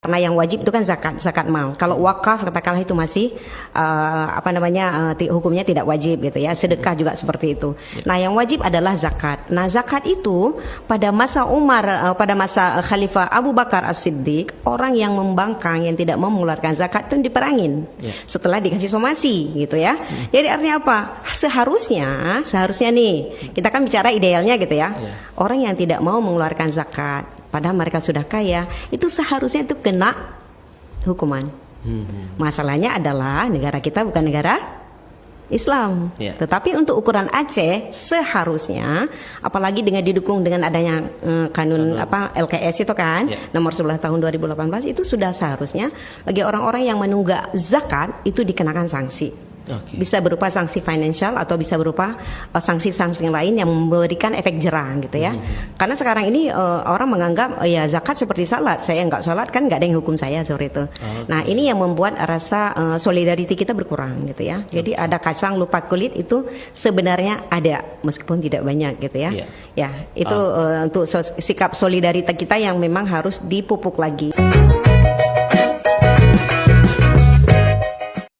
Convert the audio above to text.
Karena yang wajib itu kan zakat mal. Kalau wakaf katakanlah itu masih hukumnya tidak wajib gitu ya. Sedekah juga seperti itu. Nah, yang wajib adalah zakat. Nah, zakat itu pada masa pada masa Khalifah Abu Bakar As-Siddiq, orang yang membangkang yang tidak mau mengeluarkan zakat itu diperangin. Setelah dikasih somasi gitu ya. Jadi artinya apa? Seharusnya nih, kita kan bicara idealnya gitu ya. Orang yang tidak mau mengeluarkan zakat padahal mereka sudah kaya, itu seharusnya itu kena hukuman. Masalahnya adalah negara kita bukan negara Islam. Tetapi untuk ukuran Aceh seharusnya, apalagi dengan didukung dengan adanya kanun LKS itu kan, nomor 11 tahun 2018, itu sudah seharusnya bagi orang-orang yang menunggak zakat itu dikenakan sanksi. Bisa berupa sanksi finansial atau bisa berupa sanksi-sanksi lain yang memberikan efek jera gitu ya. Karena sekarang ini orang menganggap ya zakat seperti salat, saya nggak salat kan nggak ada yang hukum saya seperti itu. Nah, ini yang membuat rasa solidarity kita berkurang gitu ya. Jadi ada kacang lupa kulit itu sebenarnya ada meskipun tidak banyak gitu ya. Ya itu untuk sikap solidaritas kita yang memang harus dipupuk lagi.